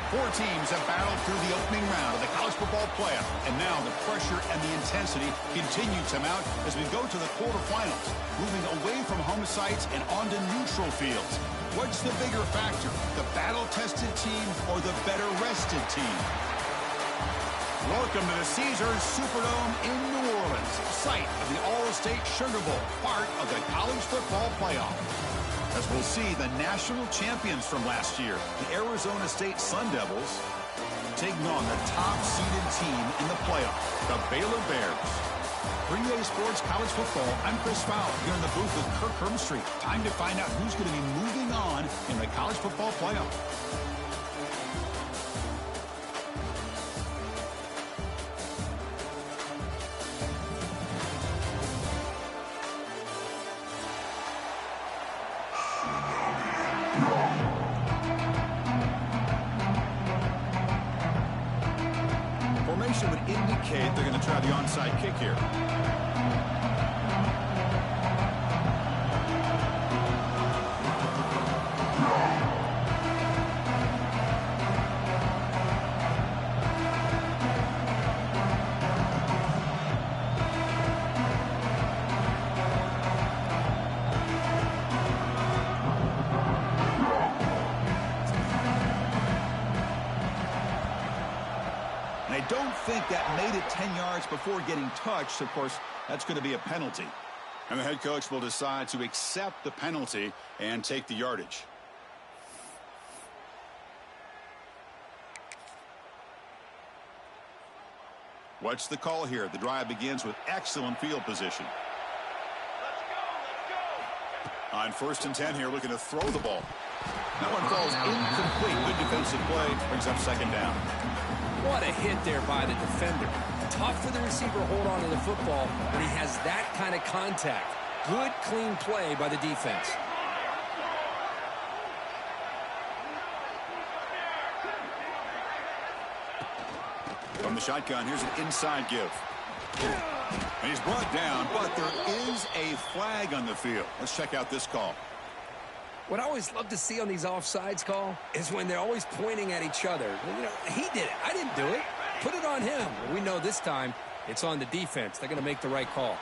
Four teams have battled through the opening round of the college football playoff, and now the pressure and the intensity continue to mount as we go to the quarterfinals, moving away from home sites and onto neutral fields. What's the bigger factor, the battle-tested team or the better-rested team? Welcome to the Caesars Superdome in New Orleans, site of the All-State Sugar Bowl, part of the college football playoff. As we'll see, the national champions from last year, the Arizona State Sun Devils, taking on the top-seeded team in the playoff, the Baylor Bears. For EA Sports College Football, I'm Chris Fowler here in the booth with Kirk Hermstreet. Time to find out who's going to be moving on in the college football playoff. Formation would indicate they're going to try the onside kick here. I don't think that made it 10 yards before getting touched. Of course, that's going to be a penalty. And the head coach will decide to accept the penalty and take the yardage. What's the call here? The drive begins with excellent field position. On 1st and 10 here, looking to throw the ball. That one falls incomplete. Good defensive play. Brings up 2nd down. What a hit there by the defender. Tough for the receiver to hold on to the football when he has that kind of contact. Good, clean play by the defense. From the shotgun, here's an inside give. And he's brought down, but there is a flag on the field. Let's check out this call. What I always love to see on these offsides call is when they're always pointing at each other. You know, he did it. I didn't do it. Put it on him. We know this time it's on the defense. They're going to make the right call.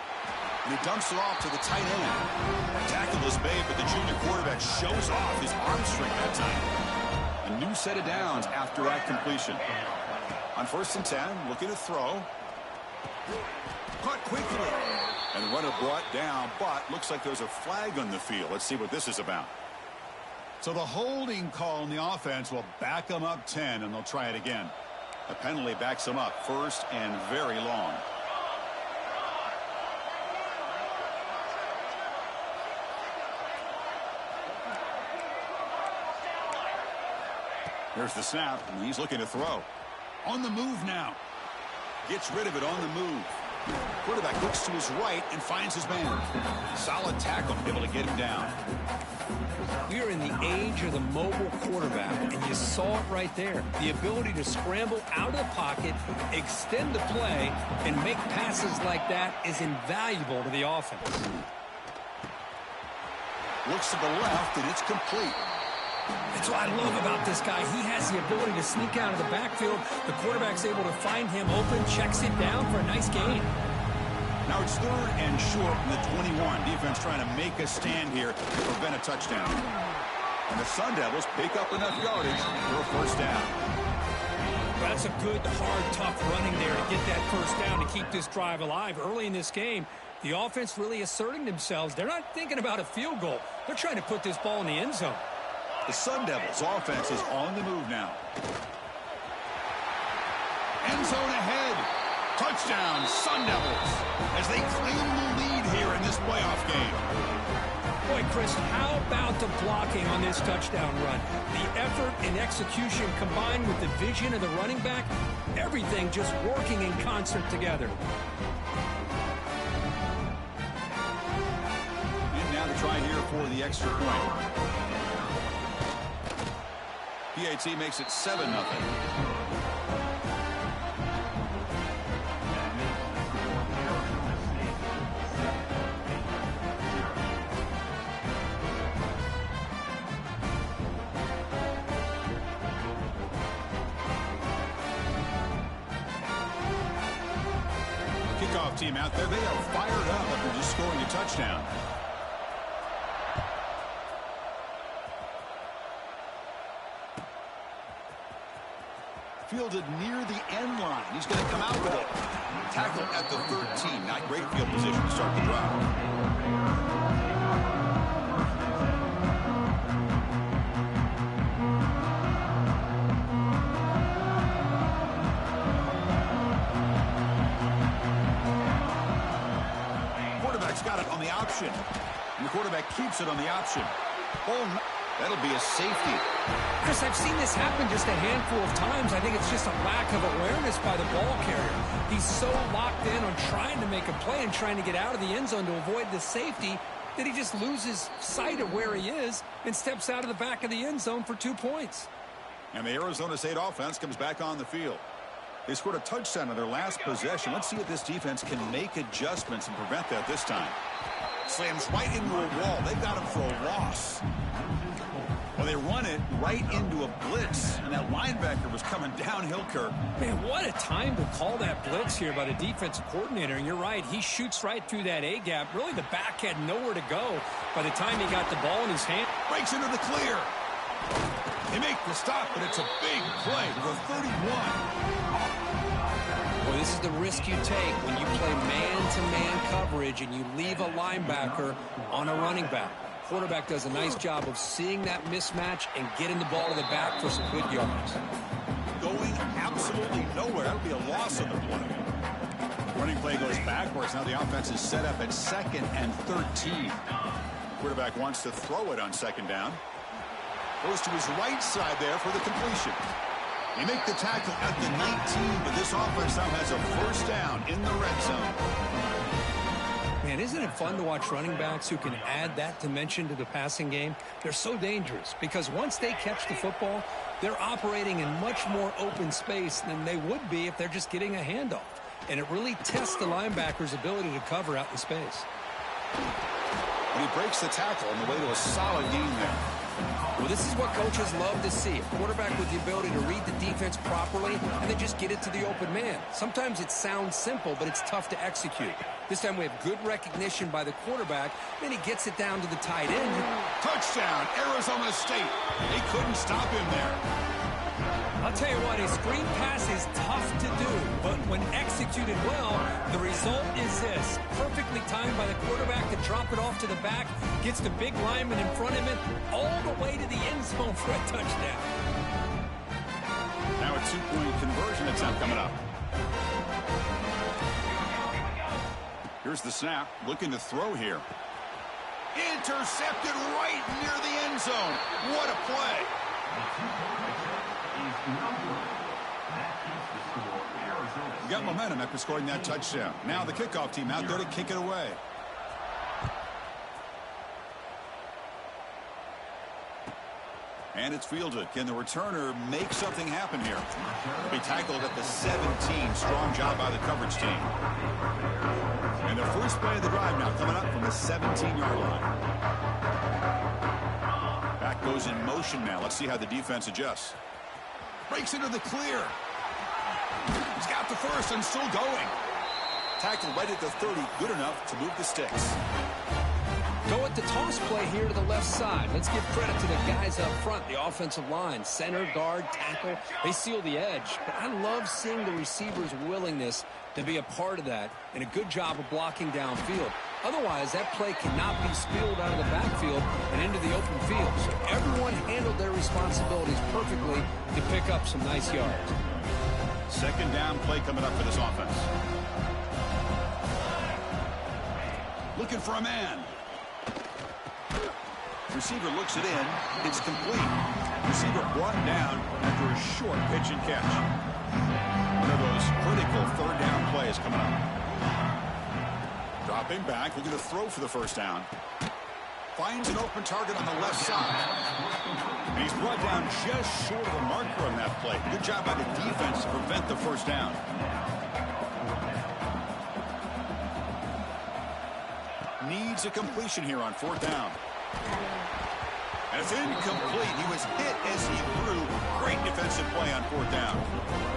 And he dumps it off to the tight end. Tackle is made, but the junior quarterback shows off his arm strength that time. A new set of downs after that completion. On 1st and 10, looking to throw. Caught quickly. And the runner brought down, but looks like there's a flag on the field. Let's see what this is about. So the holding call on the offense will back them up 10, and they'll try it again. The penalty backs them up 1st and very long. There's the snap, and he's looking to throw. On the move now. Gets rid of it on the move. Quarterback looks to his right and finds his man. Solid tackle, able to get him down. We are in the age of the mobile quarterback, and you saw it right there. The ability to scramble out of the pocket, extend the play, and make passes like that is invaluable to the offense. Looks to the left, and it's complete. That's what I love about this guy. He has the ability to sneak out of the backfield. The quarterback's able to find him open, checks it down for a nice gain. Now it's 3rd and short from the 21. Defense trying to make a stand here to prevent a touchdown. And the Sun Devils pick up enough yardage for a 1st down. That's a good, hard, tough running there to get that 1st down to keep this drive alive. Early in this game, the offense really asserting themselves. They're not thinking about a field goal. They're trying to put this ball in the end zone. The Sun Devils offense is on the move now. End zone ahead. Touchdown, Sun Devils, as they claim the lead here in this playoff game. Boy, Chris, how about the blocking on this touchdown run? The effort and execution combined with the vision of the running back, everything just working in concert together. And now to try here for the extra point. PAT makes it 7-0. kickoff team out there, they are fired up after just scoring a touchdown. Fielded near the end line. He's going to come out with it. Tackle at the 13. Not great field position to start the drive. Quarterback's got it on the option. And the quarterback keeps it on the option. Oh, that'll be a safety. Chris, I've seen this happen just a handful of times. I think it's just a lack of awareness by the ball carrier. He's so locked in on trying to make a play and trying to get out of the end zone to avoid the safety that he just loses sight of where he is and steps out of the back of the end zone for 2 points. And the Arizona State offense comes back on the field. They scored a touchdown on their last possession. Let's see if this defense can make adjustments and prevent that this time. Slams right into a wall. They've got him for a loss. Well, they run it right into a blitz, and that linebacker was coming downhill, Kirk. Man, what a time to call that blitz here by the defensive coordinator. And you're right, he shoots right through that A-gap. Really, the back had nowhere to go by the time he got the ball in his hand. Breaks into the clear. They make the stop, but it's a big play for 31. Well, this is the risk you take when you play man-to-man coverage and you leave a linebacker on a running back. Quarterback does a nice job of seeing that mismatch and getting the ball to the back for some good yards. Going absolutely nowhere. That'll be a loss on the play. Running play goes backwards. Now the offense is set up at 2nd and 13. Quarterback wants to throw it on 2nd down. Goes to his right side there for the completion. They make the tackle at the 19, but this offense now has a first down in the red zone. Man, isn't it fun to watch running backs who can add that dimension to the passing game? They're so dangerous because once they catch the football, they're operating in much more open space than they would be if they're just getting a handoff. And it really tests the linebacker's ability to cover out in space. And he breaks the tackle on the way to a solid gain there. Well, this is what coaches love to see. A quarterback with the ability to read the defense properly and then just get it to the open man. Sometimes it sounds simple, but it's tough to execute. This time we have good recognition by the quarterback. Then he gets it down to the tight end. Touchdown, Arizona State. They couldn't stop him there. I'll tell you what, a screen pass is tough to do, but when executed well, the result is this. Perfectly timed by the quarterback to drop it off to the back, gets the big lineman in front of him, all the way to the end zone for a touchdown. Now a 2-point conversion attempt coming up. Here's the snap, looking to throw here. Intercepted right near the end zone. What a play. You got momentum after scoring that touchdown. Now the kickoff team out there to kick it away. And it's fielded. Can the returner make something happen here? Be tackled at the 17. Strong job by the coverage team. And the first play of the drive now coming up from the 17-yard line. Back goes in motion now. Let's see how the defense adjusts. Breaks into the clear. He's got the first and still going. Tackle right at the 30. Good enough to move the sticks. Go at the toss play here to the left side. Let's give credit to the guys up front, the offensive line, center, guard, tackle. They seal the edge. But I love seeing the receiver's willingness to be a part of that and a good job of blocking downfield. Otherwise, that play cannot be spilled out of the backfield and into the open field. So everyone handled their responsibilities perfectly to pick up some nice yards. 2nd down play coming up for this offense. Looking for a man. Receiver looks it in. It's complete. Receiver brought down after a short pitch and catch. One of those critical 3rd down plays coming up. Dropping back, looking to throw for the first down. Finds an open target on the left side. And he's brought down just short of a marker on that play. Good job by the defense to prevent the first down. Needs a completion here on 4th down. And it's incomplete. He was hit as he threw. Great defensive play on 4th down.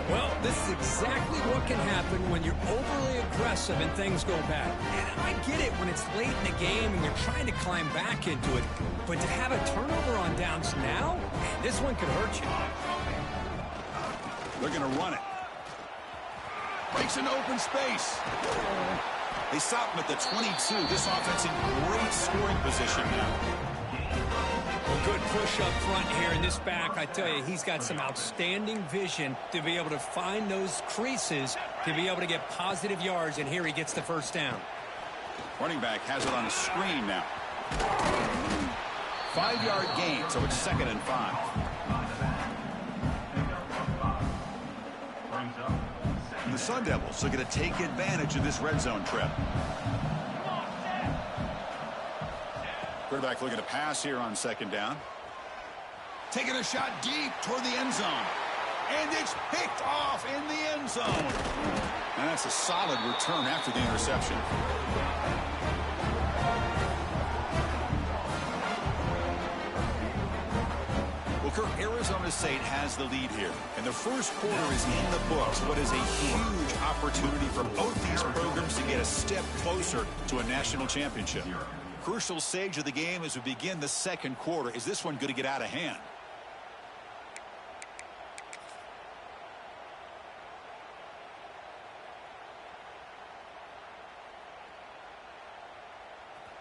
Well, This is exactly what can happen when you're overly aggressive and things go bad. And I get it when it's late in the game and you're trying to climb back into it. But to have a turnover on downs now, man, this one could hurt you. They're going to run it. Breaks into open space. They stop him at the 22. This offense in great scoring position now. A good push up front here in this back. I tell you, he's got some outstanding vision to be able to find those creases, to be able to get positive yards, and here he gets the first down. Running back has it on a screen now. 5-yard gain, so it's 2nd and 5. And the Sun Devils are going to take advantage of this red zone trip. Quarterback looking to pass here on 2nd down. Taking a shot deep toward the end zone. And it's picked off in the end zone. And that's a solid return after the interception. Well, Kirk, Arizona State has the lead here. And the first quarter is in the books. What is a huge opportunity for both these programs to get a step closer to a national championship. Crucial stage of the game as we begin the second quarter. Is this one going to get out of hand?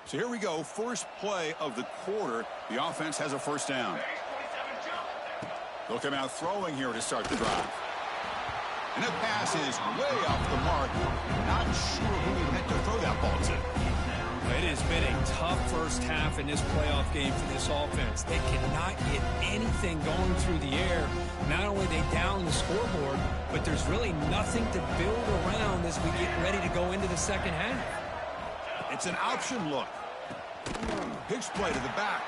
So here we go. First play of the quarter. The offense has a first down. They'll come out throwing here to start the drive. And the pass is way off the mark. Not sure who he meant to throw that ball to. It has been a tough first half in this playoff game for this offense. They cannot get anything going through the air. Not only they down the scoreboard, but there's really nothing to build around as we get ready to go into the second half. It's an option look. Pitch play to the back.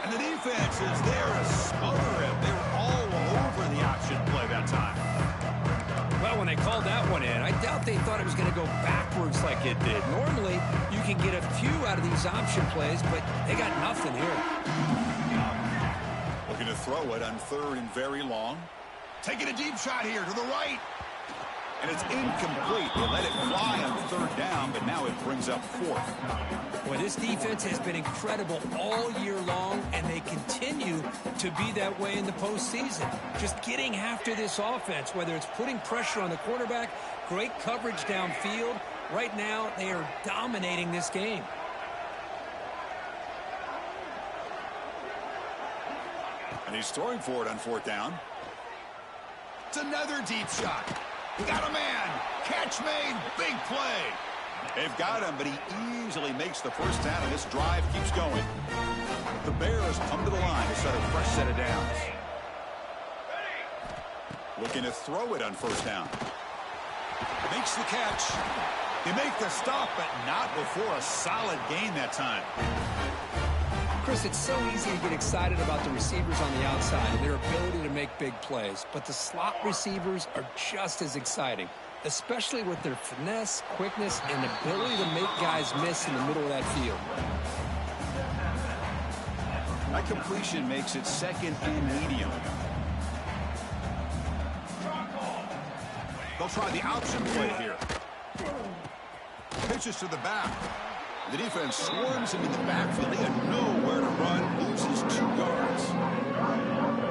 And the defense is there to smother him. They were all over the option play that time. Well, when they called that one in, I doubt they thought it was going to go backwards like it did. Normally, you can get a few out of these option plays, but they got nothing here. Looking to throw it on 3rd and very long. Taking a deep shot here to the right. And it's incomplete. They let it fly on 3rd down, but now it brings up 4th. Boy, this defense has been incredible all year long, and they continue to be that way in the postseason. Just getting after this offense, whether it's putting pressure on the quarterback, great coverage downfield. Right now, they are dominating this game. And he's throwing for it on 4th down. It's another deep shot. He got a man. Catch made. Big play. They've got him, but he easily makes the first down, and this drive keeps going. The Bears come to the line to start a fresh set of downs. Looking to throw it on 1st down. Makes the catch. They make the stop, but not before a solid gain that time. Chris, it's so easy to get excited about the receivers on the outside and their ability to make big plays, but the slot receivers are just as exciting, especially with their finesse, quickness, and ability to make guys miss in the middle of that field. That completion makes it 2nd and medium. They'll try the option play here. Pitches to the back. The defense swarms him in the backfield. They have nowhere to run. Loses 2 yards.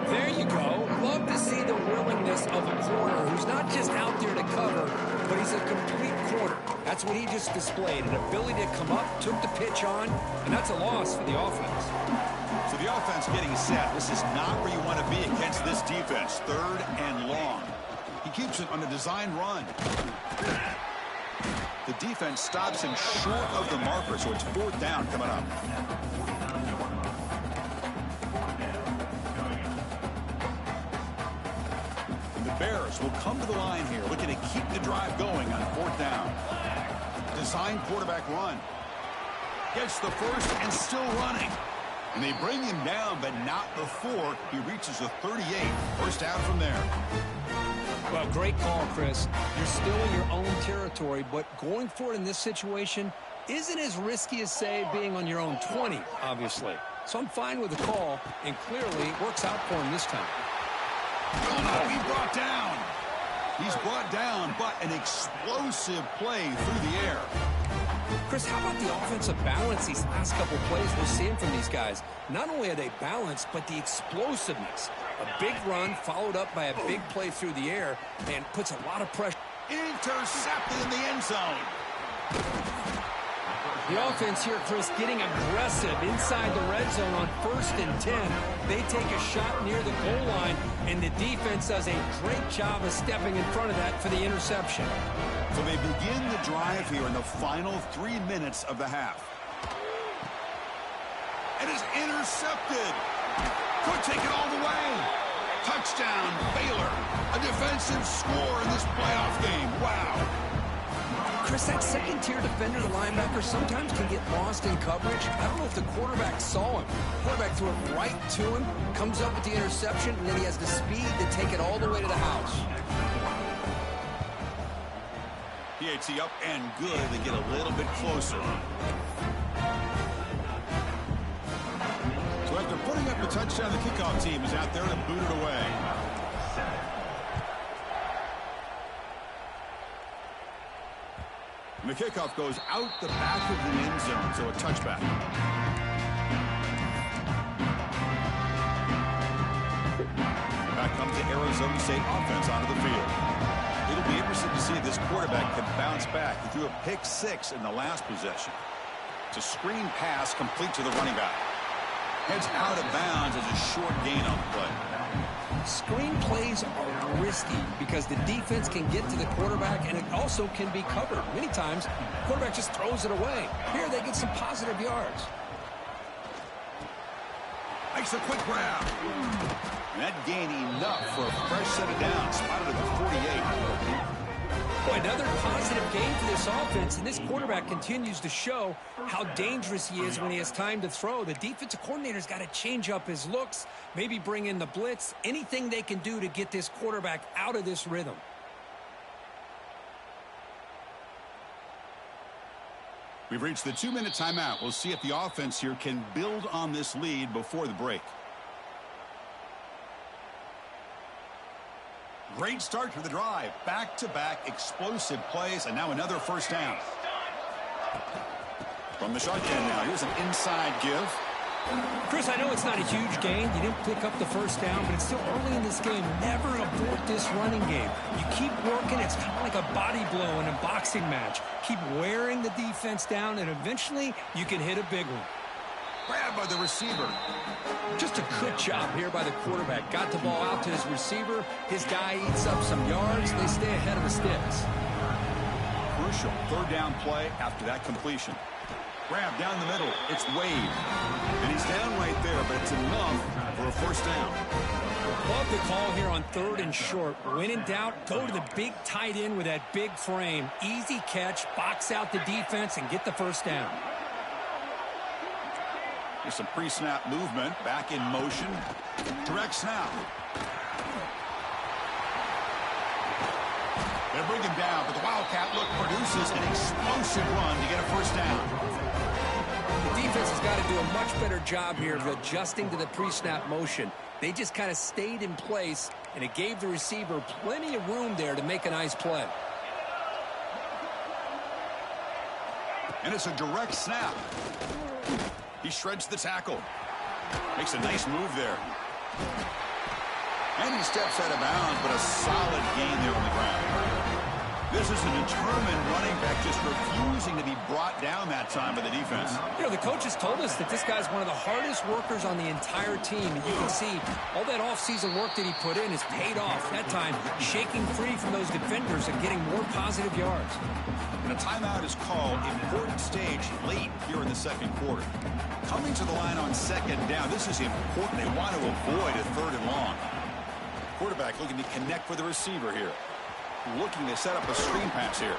There you go. Love to see the willingness of a corner who's not just out there to cover, but he's a complete corner. That's what he just displayed, an ability to come up, took the pitch on, and that's a loss for the offense. So the offense getting set. This is not where you want to be against this defense. 3rd and long. He keeps it on a design run. The defense stops him short of the marker, so it's 4th down coming up. And the Bears will come to the line here, looking to keep the drive going on 4th down. Design quarterback run. Gets the first and still running. And they bring him down, but not before he reaches the 38. First down from there. Well, great call, Chris. You're still in your own territory, but going for it in this situation isn't as risky as, say, being on your own 20, obviously. So I'm fine with the call, and clearly it works out for him this time. Oh, no, he brought down. He's brought down, but an explosive play through the air. Chris, how about the offensive balance these last couple plays we're seeing from these guys? Not only are they balanced, but the explosiveness. A big run followed up by a big play through the air and puts a lot of pressure. Intercepted in the end zone. The offense here, Chris, getting aggressive inside the red zone on 1st and 10. They take a shot near the goal line, and the defense does a great job of stepping in front of that for the interception. So they begin the drive here in the final 3 minutes of the half. It is intercepted. Could take it all the way. Touchdown, Baylor. A defensive score in this playoff game. Wow. Chris, that second-tier defender, the linebacker, sometimes can get lost in coverage. I don't know if the quarterback saw him. The quarterback threw it right to him, comes up with the interception, and then he has the speed to take it all the way to the house. PAT up and good. They get a little bit closer. So after putting up the touchdown, the kickoff team is out there to boot it away. And the kickoff goes out the back of the end zone, so a touchback. Back comes the Arizona State offense onto the field. It'll be interesting to see if this quarterback can bounce back. He threw a pick-6 in the last possession. It's a screen pass complete to the running back. Heads out of bounds as a short gain on the play. Screen plays are risky because the defense can get to the quarterback, and it also can be covered. Many times, the quarterback just throws it away. Here, they get some positive yards. Makes a quick grab. And that gained enough for a fresh set of downs. Spotted at the 48. Boy, another positive game for this offense, and this quarterback continues to show how dangerous he is when he has time to throw. The defensive coordinator's got to change up his looks, maybe bring in the blitz, anything they can do to get this quarterback out of this rhythm. We've reached the 2-minute timeout. We'll see if the offense here can build on this lead before the break. Great start to the drive. Back-to-back explosive plays, and now another first down. From the shotgun now, here's an inside give. Chris, I know it's not a huge gain. You didn't pick up the first down, but it's still early in this game. Never abort this running game. You keep working. It's kind of like a body blow in a boxing match. Keep wearing the defense down, and eventually you can hit a big one. Grabbed by the receiver. Just a good job here by the quarterback. Got the ball out to his receiver. His guy eats up some yards. They stay ahead of the sticks. Crucial third down play after that completion. Grab down the middle. It's Wade. And he's down right there, but it's enough for a first down. Love the call here on 3rd and short. When in doubt, go to the big tight end with that big frame. Easy catch, box out the defense, and get the first down. There's some pre-snap movement. Back in motion. Direct snap. They bring him down, but the Wildcat look produces an explosive run to get a first down. The defense has got to do a much better job here of adjusting to the pre-snap motion. They just kind of stayed in place, and it gave the receiver plenty of room there to make a nice play. And it's a direct snap. He shreds the tackle. Makes a nice move there. And he steps out of bounds, but a solid gain there on the ground. This is a determined running back just refusing to be brought down that time by the defense. You know, the coaches told us that this guy's one of the hardest workers on the entire team. And you can see all that offseason work that he put in has paid off. That time, shaking free from those defenders and getting more positive yards. And a timeout is called. Important stage late here in the second quarter. Coming to the line on second down, this is important. They want to avoid a 3rd and long. Quarterback looking to connect with the receiver here. Looking to set up a screen pass here.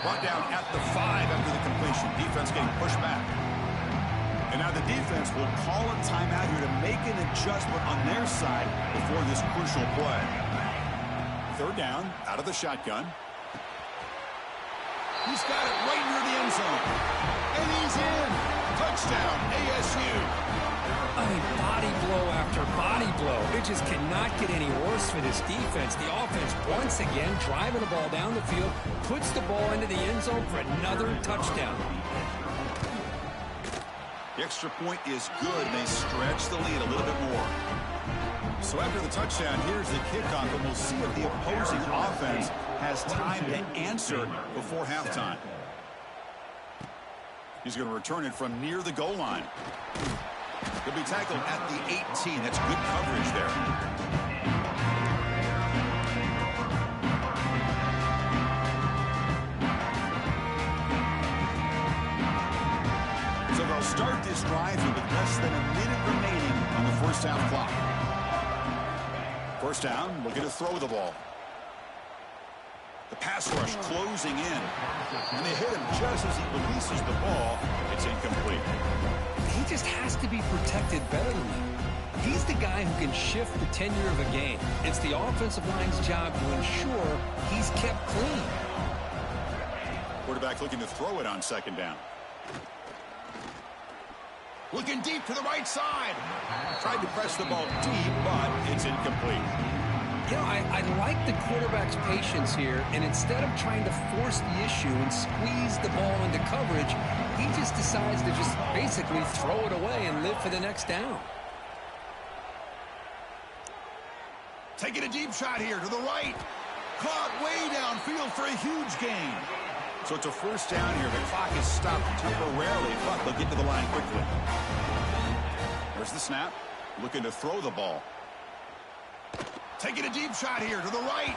Brought down at the 5 after the completion. Defense getting pushed back. And now the defense will call a timeout here to make an adjustment on their side before this crucial play. 3rd down, out of the shotgun. He's got it right near the end zone. And he's in. Touchdown, ASU. I mean, body blow after body blow. It just cannot get any worse for this defense. The offense, once again, driving the ball down the field, puts the ball into the end zone for another touchdown. The extra point is good, and they stretch the lead a little bit more. So after the touchdown, here's the kickoff, and we'll see if the opposing offense has time to answer before halftime. He's going to return it from near the goal line. He'll be tackled at the 18. That's good coverage there. So they'll start this drive with less than a minute remaining on the first half clock. First down, looking to throw the ball. The pass rush closing in. And they hit him just as he releases the ball. It's incomplete. He just has to be protected better than that. He's the guy who can shift the tenure of a game. It's the offensive line's job to ensure he's kept clean. Quarterback looking to throw it on second down. Looking deep to the right side. Tried to press the ball deep, but it's incomplete. You know, I like the quarterback's patience here, and instead of trying to force the issue and squeeze the ball into coverage, he just decides to just basically throw it away and live for the next down. Taking a deep shot here to the right. Caught way downfield for a huge gain. So it's a first down here. The clock is stopped temporarily, but they'll get to the line quickly. There's the snap. Looking to throw the ball. Taking a deep shot here to the right.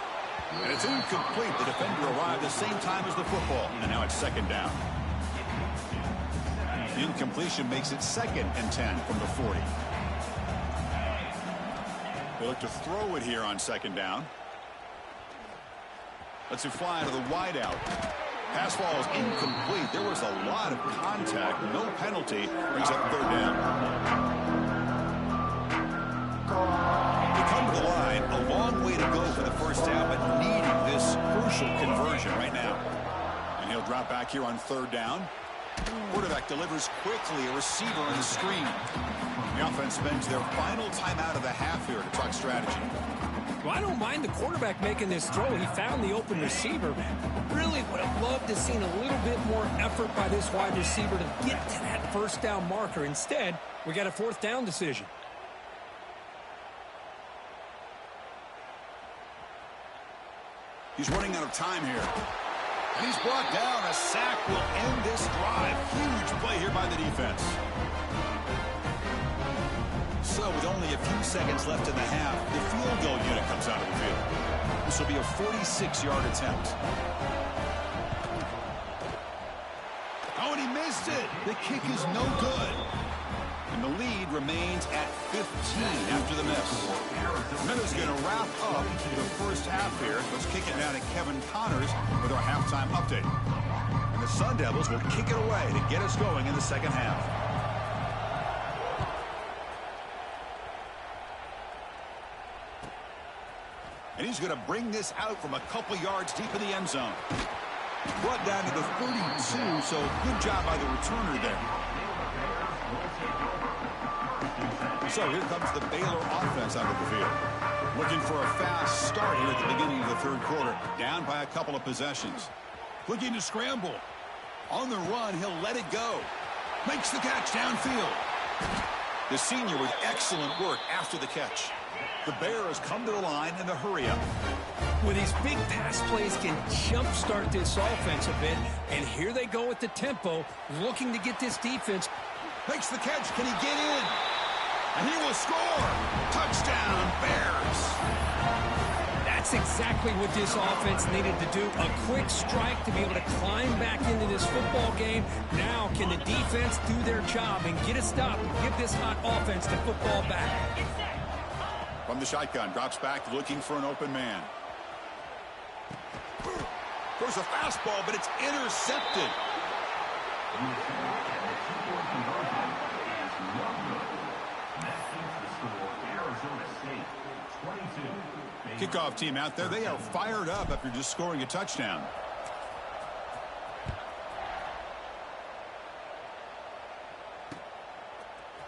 And it's incomplete. The defender arrived the same time as the football. And now it's second down. The incompletion makes it 2nd and 10 from the 40. They look to throw it here on second down. Lets it fly to the wideout. Pass ball is incomplete. There was a lot of contact. No penalty. Brings up third down. They come to the line. A long way to go for the first down, but needing this crucial conversion right now. And he'll drop back here on third down. Quarterback delivers quickly. A receiver on the screen. The offense spends their final timeout of the half here to talk strategy. Well, I don't mind the quarterback making this throw. He found the open receiver. Really would have loved to have seen a little bit more effort by this wide receiver to get to that first down marker. Instead, we got a fourth down decision. He's running out of time here. And he's brought down. A sack will end this drive. Huge play here by the defense. So with only a few seconds left in the half, the field goal unit comes out of the field. This will be a 46-yard attempt. Oh, and he missed it. The kick is no good. And the lead remains at 15 after the miss. Minnesot's going to wrap up the first half here. Let's kick it down to Kevin Connors with our halftime update. And the Sun Devils will kick it away to get us going in the second half. And he's going to bring this out from a couple yards deep in the end zone. Brought down to the 32, so good job by the returner there. So here comes the Baylor offense out of the field. Looking for a fast start here at the beginning of the third quarter. Down by a couple of possessions. Looking to scramble. On the run, he'll let it go. Makes the catch downfield. The senior with excellent work after the catch. The Bears come to the line in the hurry-up. Well, these big pass plays can jumpstart this offense a bit, and here they go with the tempo, looking to get this defense. Makes the catch. Can he get in? And he will score. Touchdown, Bears. That's exactly what this offense needed to do. A quick strike to be able to climb back into this football game. Now can the defense do their job and get a stop and give this hot offense the football back? From the shotgun, drops back looking for an open man. Throws a fastball, but it's intercepted. Kickoff team out there. They are fired up after just scoring a touchdown.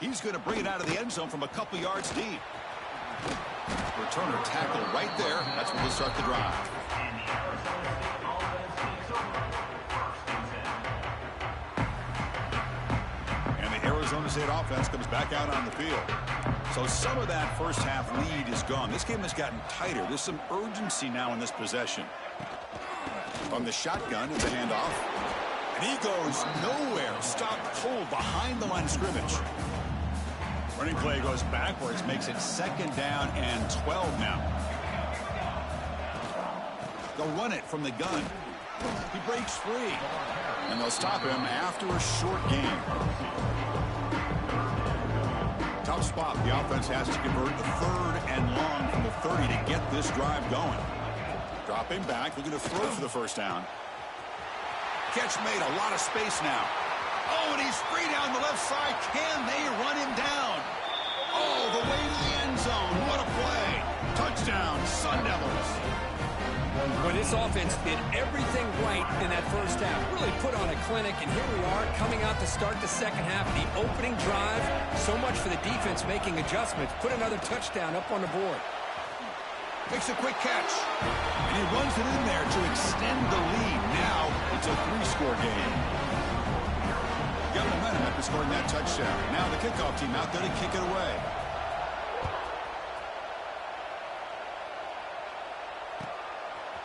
He he's going to bring it out of the end zone from a couple yards deep. Returner tackle right there. That's where we'll start the drive. And the Arizona State offense comes back out on the field. So some of that first half lead is gone. This game has gotten tighter. There's some urgency now in this possession. From the shotgun, it's a handoff. And he goes nowhere. Stopped cold behind the line of scrimmage. Running play goes backwards, makes it 2nd down and 12 now. They'll run it from the gun. He breaks free. And they'll stop him after a short game. Tough spot. The offense has to convert the 3rd and long from the 30 to get this drive going. Dropping back, looking to throw for the first down. Catch made, a lot of space now. Oh, and he's free down the left side. Can they run him down? Oh, the way to the end zone. What a play. Touchdown, Sun Devils. Well, this offense did everything right in that first half. Really put on a clinic, and here we are coming out to start the second half. The opening drive, so much for the defense making adjustments. Put another touchdown up on the board. Makes a quick catch. And he runs it in there to extend the lead. Now it's a 3-score game. Got momentum after scoring that touchdown. Now the kickoff team out there to kick it away.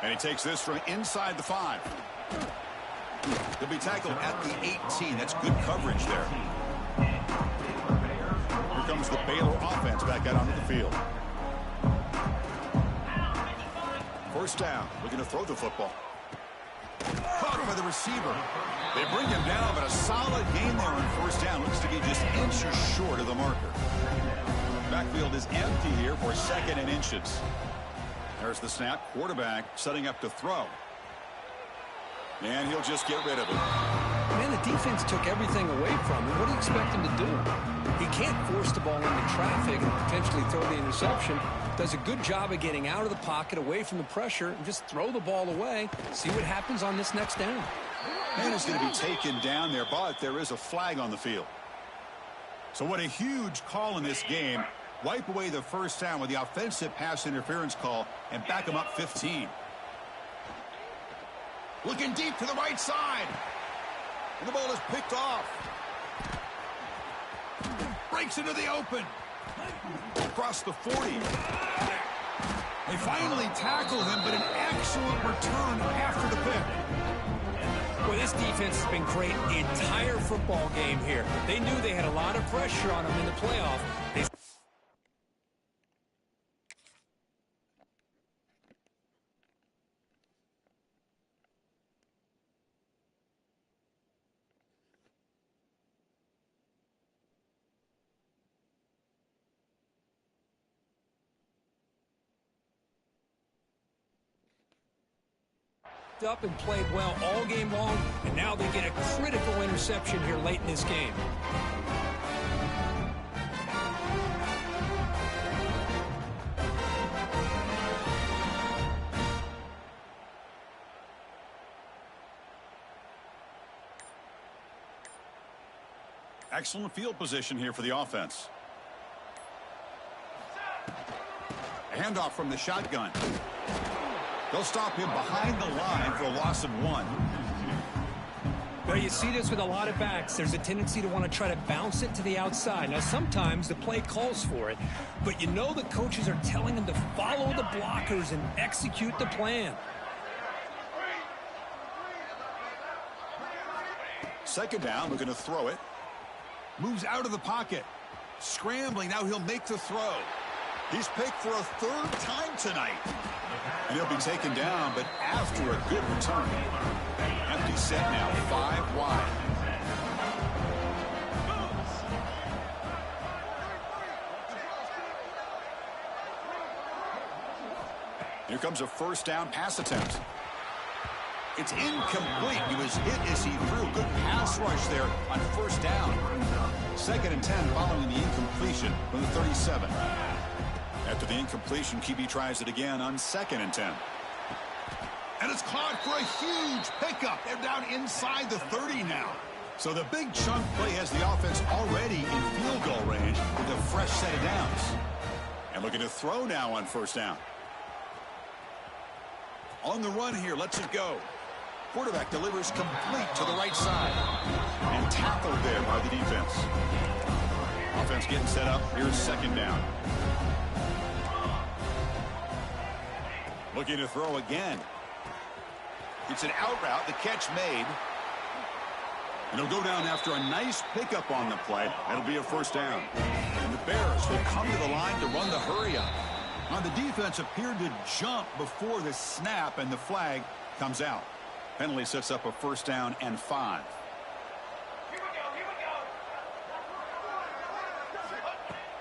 And he takes this from inside the 5. He'll be tackled at the 18. That's good coverage there. Here comes the Baylor offense back out onto the field. First down, looking to throw the football. Caught by the receiver. They bring him down, but a solid gain there on first down. Looks to be just inches short of the marker. Backfield is empty here for 2nd and inches. There's the snap. Quarterback setting up to throw. And he'll just get rid of it. Man, the defense took everything away from him. What do you expect him to do? He can't force the ball into traffic and potentially throw the interception. Does a good job of getting out of the pocket, away from the pressure, and just throw the ball away. See what happens on this next down. Man is going to be taken down there, but there is a flag on the field. So what a huge call in this game. Wipe away the first down with the offensive pass interference call and back them up 15. Looking deep to the right side. And the ball is picked off. Breaks into the open. Across the 40. They finally tackle him, but an excellent return after the pick. Well, this defense has been great the entire football game here. They knew they had a lot of pressure on them in the playoff. Up and played well all game long, and now they get a critical interception here late in this game. Excellent field position here for the offense. A handoff from the shotgun. They'll stop him behind the line for a loss of 1. Well, you see this with a lot of backs. There's a tendency to want to try to bounce it to the outside. Now, sometimes the play calls for it, but you know the coaches are telling them to follow the blockers and execute the plan. 2nd down, looking to throw it. Moves out of the pocket. Scrambling, now he'll make the throw. He's picked for a 3rd time tonight. And he'll be taken down, but after a good return. Empty set now, 5 wide. Here comes a first down pass attempt. It's incomplete. He was hit as he threw. Good pass rush there on first down. 2nd and 10 following the incompletion from the 37. After the incompletion, QB tries it again on 2nd and 10. And it's caught for a huge pickup. They're down inside the 30 now. So the big chunk play has the offense already in field goal range with a fresh set of downs. And looking to throw now on first down. On the run here, lets it go. Quarterback delivers complete to the right side. And tackled there by the defense. Offense getting set up. Here's second down. Looking to throw again. It's an out route. The catch made. And he'll go down after a nice pickup on the play. That'll be a first down. And the Bears will come to the line to run the hurry up. Now the defense appeared to jump before the snap, and the flag comes out. Penalty sets up a first down and 5.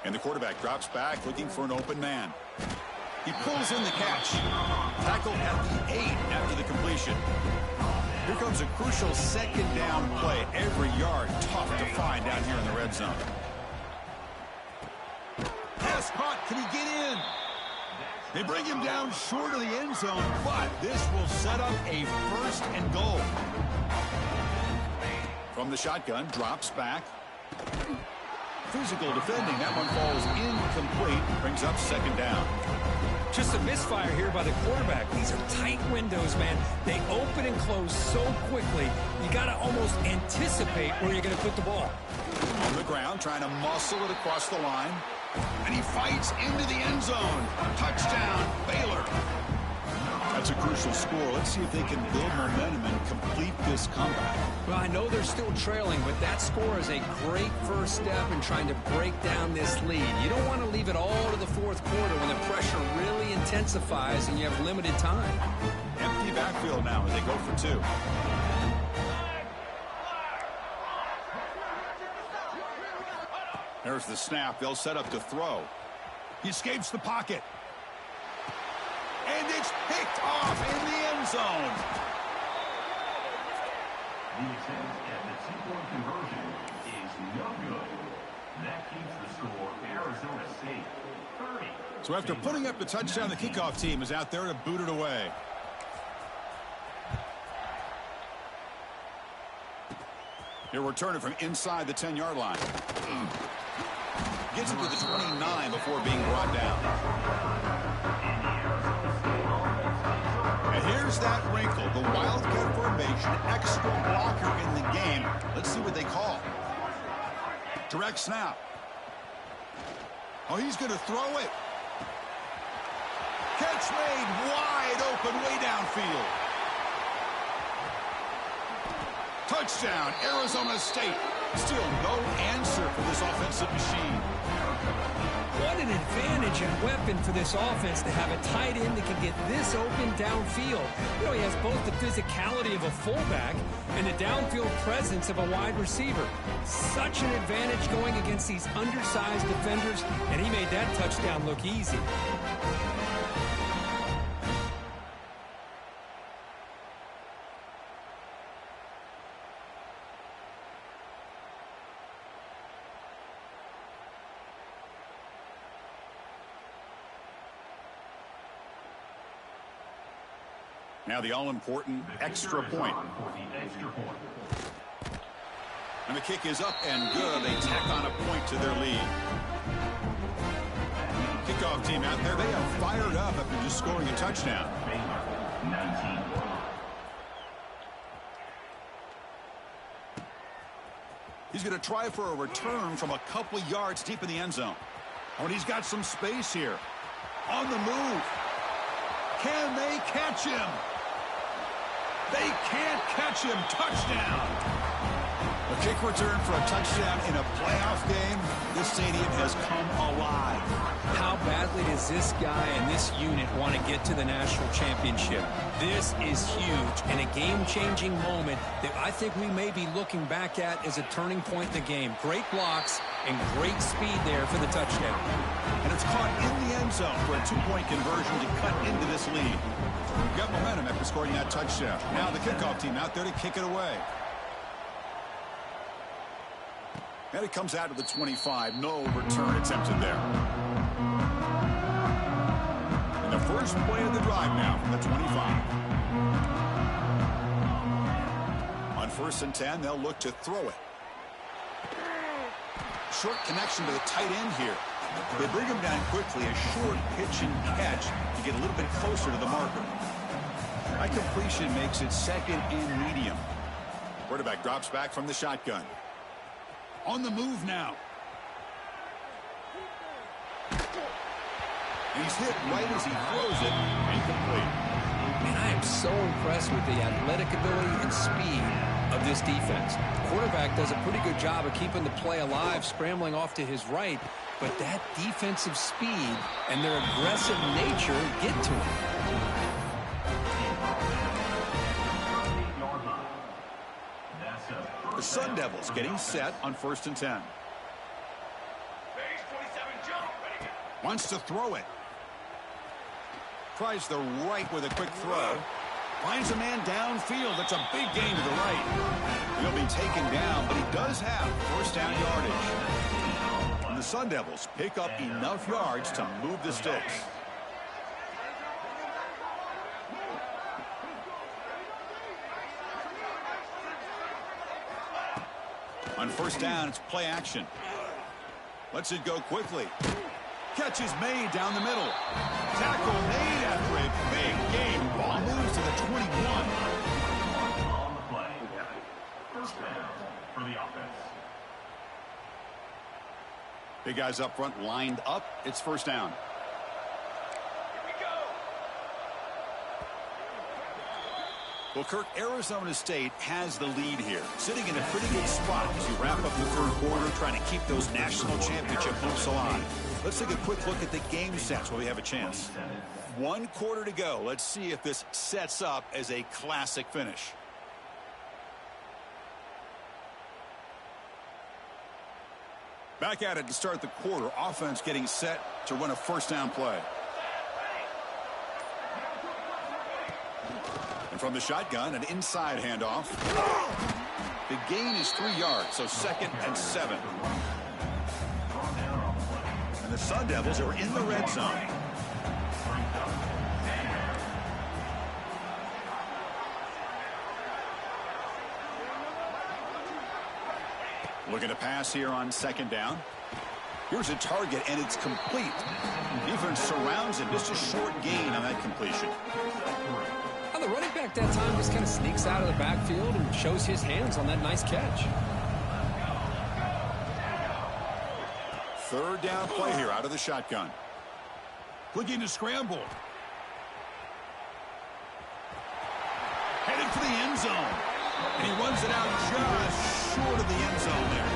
And the quarterback drops back looking for an open man. He pulls in the catch. Tackled at the 8 after the completion. Here comes a crucial second down play. Every yard tough to find down here in the red zone. Pass caught. Can he get in? They bring him down short of the end zone, but this will set up a first and goal. From the shotgun, drops back. Physical defending. That one falls incomplete. Brings up second down. Just a misfire here by the quarterback. These are tight windows, man. They open and close so quickly. You got to almost anticipate where you're going to put the ball. On the ground, trying to muscle it across the line. And he fights into the end zone. Touchdown, Baylor. That's a crucial score. Let's see if they can build momentum and complete this comeback. Well, I know they're still trailing, but that score is a great first step in trying to break down this lead. You don't want to leave it all to the fourth quarter when the pressure really intensifies and you have limited time. Empty backfield now as they go for 2. There's the snap. They'll set up to throw. He escapes the pocket. And it's picked off in the end zone. The attempt at the 2-point conversion is no good. That keeps the score Arizona State 30. So after putting up the touchdown, the kickoff team is out there to boot it away. He'll return it from inside the 10-yard line. Gets it to the 29 before being brought down. And here's that wrinkle, the Wildcat formation, extra blocker in the game. Let's see what they call. Direct snap. Oh, he's going to throw it. Catch made wide open way downfield. Touchdown, Arizona State. Still no answer for this offensive machine. What an advantage and weapon for this offense to have a tight end that can get this open downfield. You know, he has both the physicality of a fullback and the downfield presence of a wide receiver. Such an advantage going against these undersized defenders, and he made that touchdown look easy. Now the all-important extra point. And the kick is up and good. They tack on a point to their lead. Kickoff team out there, they are fired up after just scoring a touchdown. He's going to try for a return from a couple of yards deep in the end zone. Oh, and he's got some space here. On the move. Can they catch him? They can't catch him. Touchdown. A kick return for a touchdown in a playoff game. This stadium has come alive. How badly does this guy and this unit want to get to the national championship? This is huge and a game-changing moment that I think we may be looking back at as a turning point in the game. Great blocks and great speed there for the touchdown. And it's caught in the end zone for a 2-point conversion to cut into this lead. Got momentum after scoring that touchdown. Now the kickoff team out there to kick it away. And it comes out to the 25. No return attempted there. And the first play of the drive now from the 25. On first and 10, they'll look to throw it. Short connection to the tight end here. They bring him down quickly, a short pitch and catch to get a little bit closer to the marker. That completion makes it second and medium. Quarterback drops back from the shotgun. On the move now. He's hit right as he throws it. Incomplete. And I am so impressed with the athletic ability and speed of this defense. The quarterback does a pretty good job of keeping the play alive, scrambling off to his right, but that defensive speed and their aggressive nature get to him. The Sun Devils getting set on first and 10. Wants to throw it. Tries the right with a quick throw. Finds a man downfield. That's a big gain to the right. He'll be taken down, but he does have first down yardage. And the Sun Devils pick up enough yards to move the sticks. On first down, it's play action. Lets it go quickly. Catch is made down the middle. Tackle made after a big game. Ball moves to the 21. On the play. First down for the offense. Big guys up front lined up. It's first down. Well, Kirk, Arizona State has the lead here, sitting in a pretty good spot as you wrap up the third quarter, trying to keep those national championship hopes alive. Let's take a quick look at the game sets while we have a chance. 1 quarter to go. Let's see if this sets up as a classic finish. Back at it to start the quarter. Offense getting set to run a first down play. And from the shotgun, an inside handoff. The gain is 3 yards, so second and 7. And the Sun Devils are in the red zone. Looking to pass here on second down. Here's a target, and it's complete. Defense surrounds him. Just a short gain on that completion. The running back that time just kind of sneaks out of the backfield and shows his hands on that nice catch. Third down play here out of the shotgun. Looking to scramble. Headed for the end zone. And he runs it out just short of the end zone there.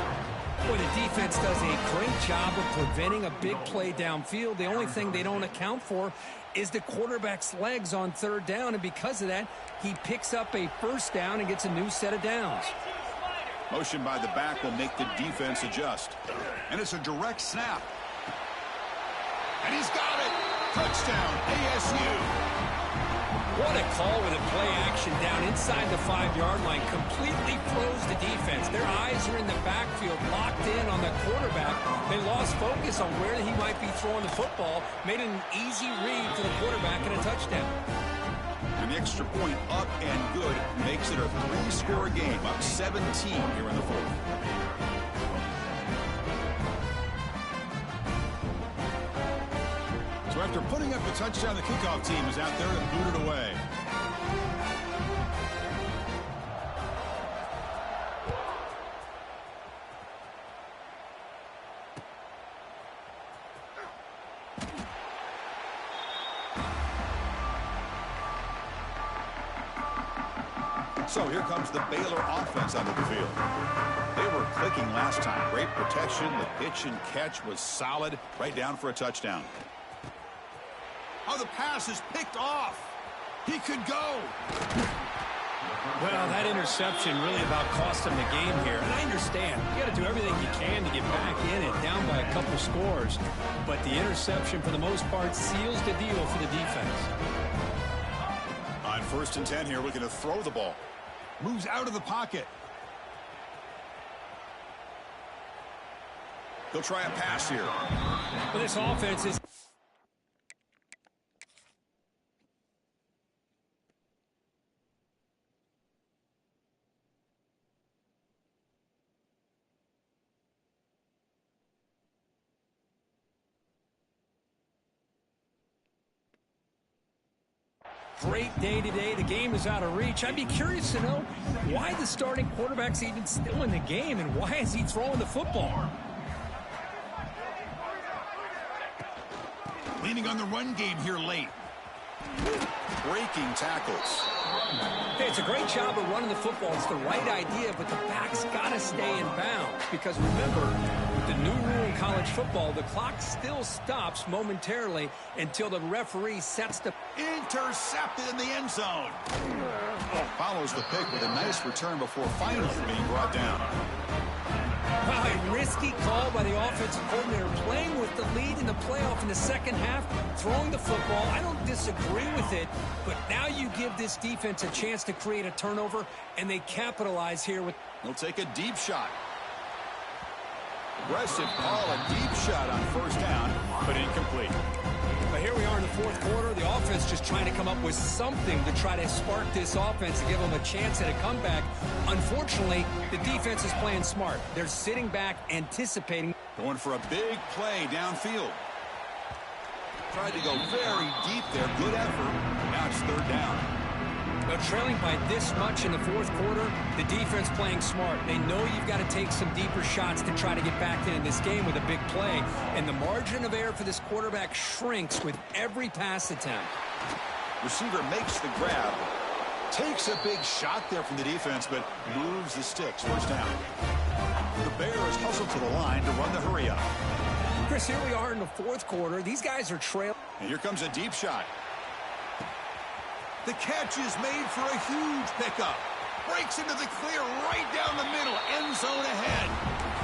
Boy, the defense does a great job of preventing a big play downfield. The only thing they don't account for is the quarterback's legs on third down, and because of that, he picks up a first down and gets a new set of downs. Motion by the back will make the defense adjust. And it's a direct snap. And he's got it. Touchdown, ASU. What a call with a play action down inside the 5-yard line. Completely froze the defense. Their eyes are in the backfield, locked in on the quarterback. They lost focus on where he might be throwing the football. Made an easy read for the quarterback and a touchdown. And the extra point up and good makes it a 3-score game, up 17 here in the fourth. So after putting up the touchdown, the kickoff team is out there and booted away. So here comes the Baylor offense onto the field. They were clicking last time. Great protection. The pitch and catch was solid. Right down for a touchdown. Oh, the pass is picked off. He could go. Well, that interception really about cost him the game here. And I understand. You got to do everything you can to get back in it, down by a couple scores. But the interception, for the most part, seals the deal for the defense. On first and 10 here, looking to throw the ball. Moves out of the pocket. He'll try a pass here. Well, this offense is... great day today. The game is out of reach. I'd be curious to know why the starting quarterback's even still in the game and why is he throwing the football? Leaning on the run game here late. Breaking tackles. Hey, it's a great job of running the football. It's the right idea, but the back's got to stay in bounds. Because remember, with the new rule in college football, the clock still stops momentarily until the referee sets the... Intercepted in the end zone. Follows the pick with a nice return before finally being brought down. Wow, a risky call by the offensive coordinator, playing with the lead in the playoff in the second half, throwing the football. I don't disagree with it, but now you give this defense a chance to create a turnover, and they capitalize here with... They'll take a deep shot. Aggressive call, a deep shot on first down, but incomplete. But here we are in the fourth quarter. The offense just trying to come up with something to try to spark this offense to give them a chance at a comeback. Unfortunately, the defense is playing smart. They're sitting back, anticipating. Going for a big play downfield. Tried to go very deep there. Good effort. Now it's third down. But trailing by this much in the fourth quarter, the defense playing smart. They know you've got to take some deeper shots to try to get back into this game with a big play. And the margin of error for this quarterback shrinks with every pass attempt. Receiver makes the grab. Takes a big shot there from the defense, but moves the sticks. First down. The Bears hustle to the line to run the hurry up. Chris, here we are in the fourth quarter. These guys are trailing. And here comes a deep shot. The catch is made for a huge pickup. Breaks into the clear right down the middle. End zone ahead.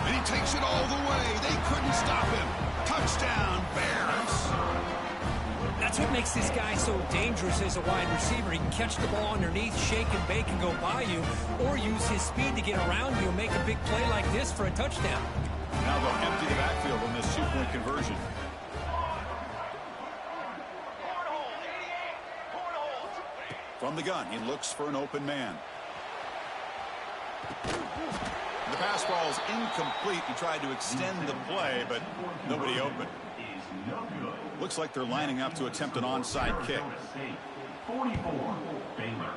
And he takes it all the way. They couldn't stop him. Touchdown, Bears. That's what makes this guy so dangerous as a wide receiver. He can catch the ball underneath, shake and bake and go by you, or use his speed to get around you and make a big play like this for a touchdown. Now they'll empty the backfield on this two-point conversion. From the gun, he looks for an open man. The pass ball is incomplete. He tried to extend the play, but nobody open. Looks like they're lining up to attempt an onside kick. 44, Baylor,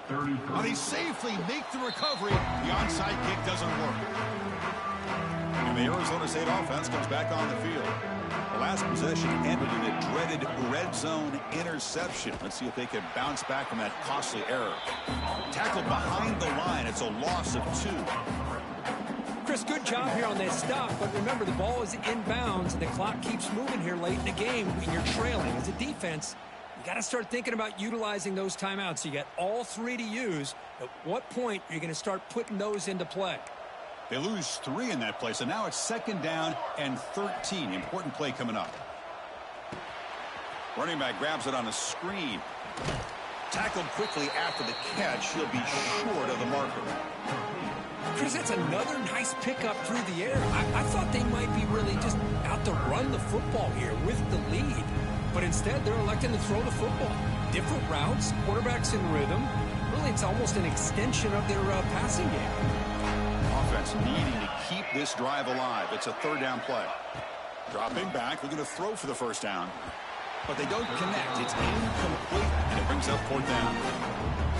33. And he safely makes the recovery. The onside kick doesn't work. And the Arizona State offense comes back on the field. The last possession ended in a dreaded red zone interception. Let's see if they can bounce back from that costly error. Tackled behind the line. It's a loss of 2. Chris, good job here on that stop, but remember the ball is inbounds and the clock keeps moving here late in the game when you're trailing. As a defense, you got to start thinking about utilizing those timeouts. You got all 3 to use. At what point are you going to start putting those into play? They lose 3 in that play, so now it's second down and 13. Important play coming up. Running back grabs it on a screen. Tackled quickly after the catch. He'll be short of the marker. Chris, that's another nice pickup through the air. I thought they might be really just out to run the football here with the lead. But instead, they're electing to throw the football. Different routes, quarterbacks in rhythm. Really, it's almost an extension of their passing game. Offense needing to keep this drive alive. It's a third down play. Dropping back, looking to throw for the first down. But they don't connect. It's incomplete, and it brings up fourth down.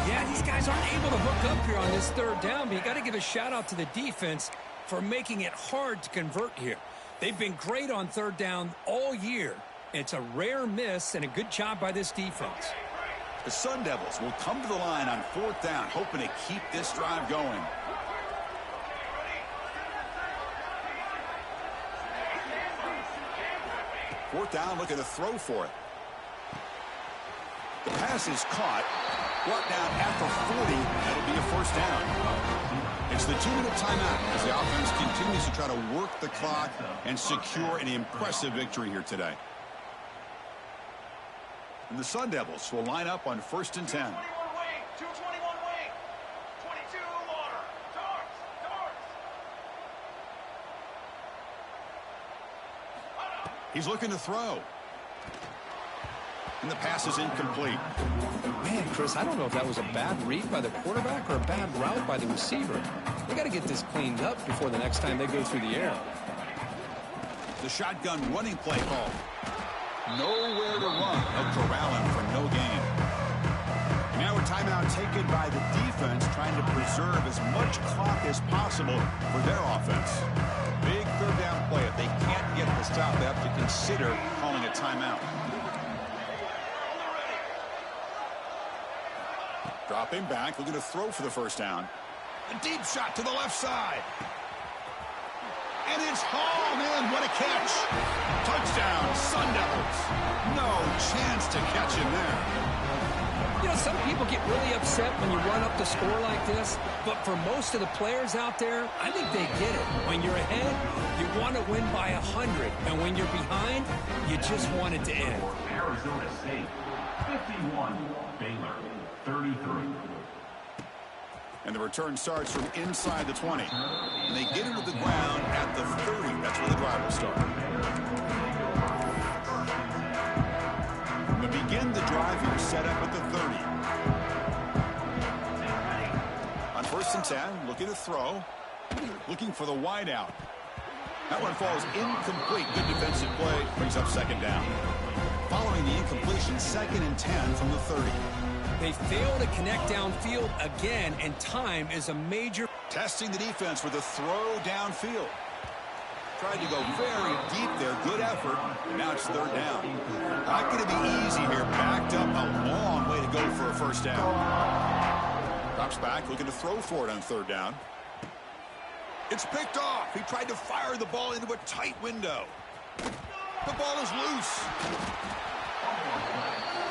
Yeah, these guys aren't able to hook up here on this third down, but you got to give a shout out to the defense for making it hard to convert here. They've been great on third down all year. It's a rare miss and a good job by this defense. The Sun Devils will come to the line on fourth down, hoping to keep this drive going. Fourth down, looking to throw for it. The pass is caught. Brought down at the 40. That'll be a first down. It's the 2-minute timeout as the offense continues to try to work the clock and secure an impressive victory here today. And the Sun Devils will line up on first and 10. 221 wing. 22 water. Darts. He's looking to throw. And the pass is incomplete. Man, Chris, I don't know if that was a bad read by the quarterback or a bad route by the receiver. They got to get this cleaned up before the next time they go through the air. The shotgun running play call. Nowhere to run. They'll corral him for no gain. by the defense trying to preserve as much clock as possible for their offense. Big third down play. If they can't get the stop, they have to consider calling a timeout. Dropping back, looking to throw for the first down. A deep shot to the left side. And it's hauled in. What a catch. Touchdown, Sun Devils. No chance to catch him there. You know, some people get really upset when you run up the score like this, but for most of the players out there, I think they get it. When you're ahead, you want to win by 100, and when you're behind, you just want it to end. Arizona State, 51. Baylor, 33. And the return starts from inside the 20. And they get into the ground at the 30. That's where the drive will start. And to begin the drive here, set up at the 30. On 1st and 10, looking to throw. Looking for the wide out. That one falls incomplete. Good defensive play. Brings up 2nd down. Following the incompletion, 2nd and 10 from the 30. They fail to connect downfield again, and time is a major... Testing the defense with a throw downfield. Tried to go very deep there. Good effort. Now it's 3rd down. Not going to be easy here. Backed up a long way to go for a first down. Drops back, looking to throw for it on 3rd down. It's picked off. He tried to fire the ball into a tight window. The ball is loose.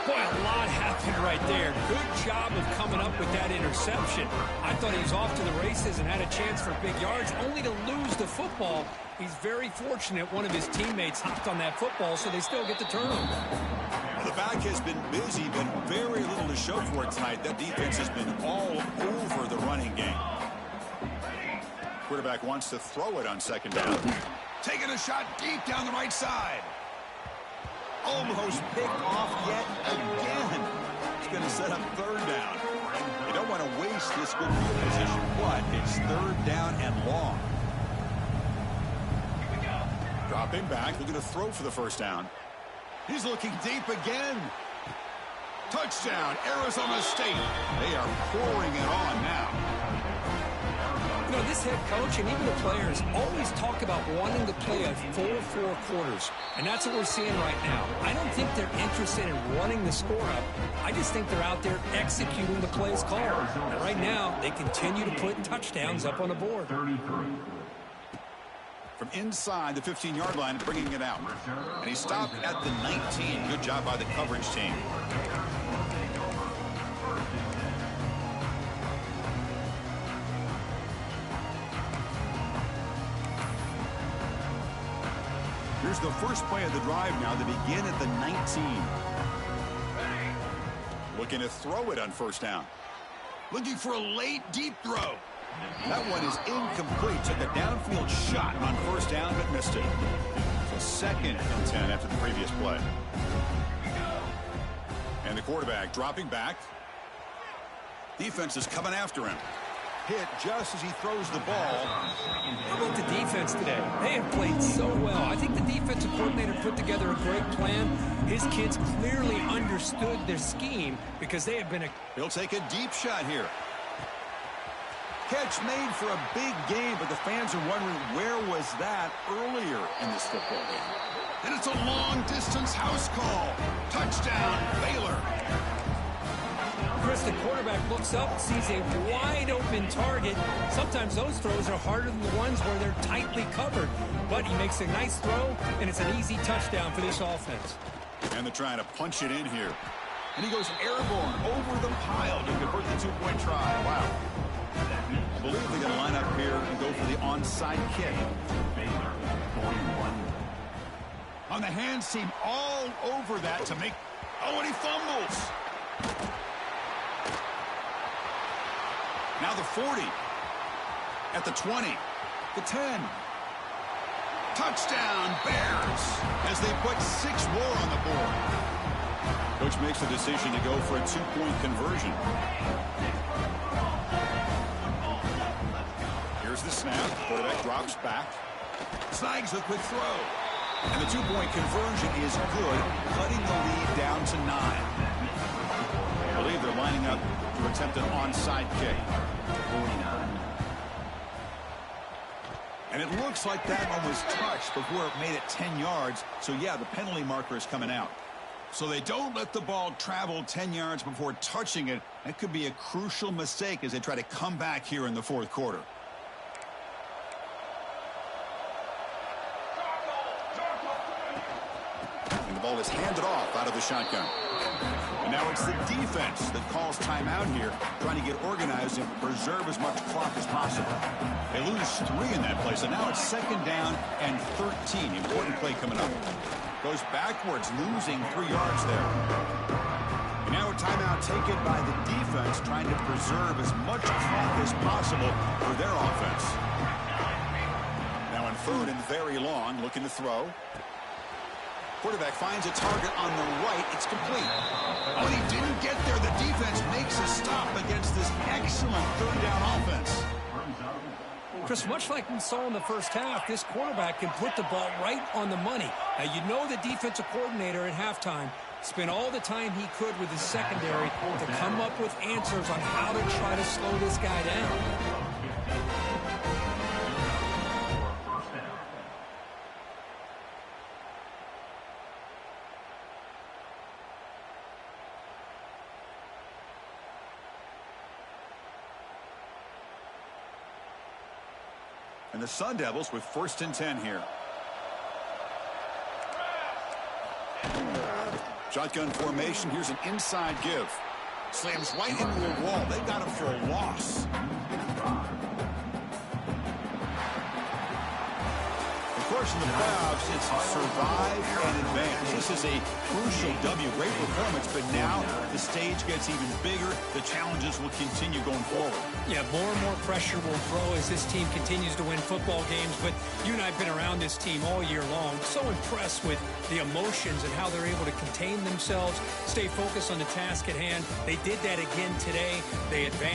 Boy, a lot happened right there. Good job of coming up with that interception. I thought he was off to the races and had a chance for big yards, only to lose the football. He's very fortunate one of his teammates hopped on that football, so they still get the turnover. Well, the back has been busy, but very little to show for it tonight. That defense has been all over the running game. Quarterback wants to throw it on 2nd down. Taking a shot deep down the right side. Almost picked off yet again. It's going to set up 3rd down. You don't want to waste this good field position, but it's 3rd down and long. Dropping back, looking to throw for the first down. He's looking deep again. Touchdown, Arizona State. They are pouring it on now. You know, this head coach and even the players always talk about wanting to play a full 4 quarters, and that's what we're seeing right now. I don't think they're interested in running the score up. I just think they're out there executing the plays called. And right now, they continue to put touchdowns up on the board. 33. From inside the 15-yard line, bringing it out. And he stopped at the 19. Good job by the coverage team. Here's the first play of the drive now. They begin at the 19. Looking to throw it on 1st down. Looking for a late, deep throw. That one is incomplete. Took a downfield shot on 1st down, but missed it. So 2nd and 10 after the previous play. And the quarterback dropping back. Defense is coming after him. Hit just as he throws the ball. How about the defense today? They have played so well. I think the defensive coordinator put together a great plan. His kids clearly understood their scheme because they have been a... He'll take a deep shot here. Catch made for a big game, but the fans are wondering where was that earlier in this football game. And it's a long-distance house call. Touchdown, Baylor. Chris, the quarterback looks up, sees a wide-open target. Sometimes those throws are harder than the ones where they're tightly covered. But he makes a nice throw, and it's an easy touchdown for this offense. And they're trying to punch it in here. And he goes airborne over the pile to convert the 2-point try. Wow. I believe they're going to line up here and go for the onside kick. Baylor, 41. On the hands team all over that to make... Oh, and he fumbles. Now the 40. At the 20. The 10. Touchdown, Bears, as they put 6 more on the board. Coach makes the decision to go for a 2-point conversion. Here's the snap. Quarterback drops back. Snags a quick throw. And the 2-point conversion is good, cutting the lead down to 9. I believe they're lining up to attempt an onside kick. 49. And it looks like that one was touched before it made it 10 yards. So, yeah, the penalty marker is coming out. So they don't let the ball travel 10 yards before touching it. That could be a crucial mistake as they try to come back here in the fourth quarter. And the ball is handed off out of the shotgun. And now it's the defense that calls timeout here, trying to get organized and preserve as much clock as possible. They lose 3 in that play, so now it's 2nd down and 13. Important play coming up. Goes backwards, losing 3 yards there. And now a timeout taken by the defense, trying to preserve as much clock as possible for their offense. Now on 3rd and very long, looking to throw. Quarterback finds a target on the right. It's complete. Oh, and he didn't get there. The defense makes a stop against this excellent 3rd down offense. Chris, much like we saw in the first half, this quarterback can put the ball right on the money. Now, you know the defensive coordinator at halftime spent all the time he could with his secondary to come up with answers on how to try to slow this guy down. And the Sun Devils with 1st and 10 here. Shotgun formation. Here's an inside give. Slams right into the wall. They got him for a loss. Of course, in the playoffs, it's survive and advance. This is a crucial W. Great performance, but now the stage gets even bigger. The challenges will continue going forward. Yeah, more and more pressure will grow as this team continues to win football games. But you and I have been around this team all year long. So impressed with the emotions and how they're able to contain themselves, stay focused on the task at hand. They did that again today. They advanced.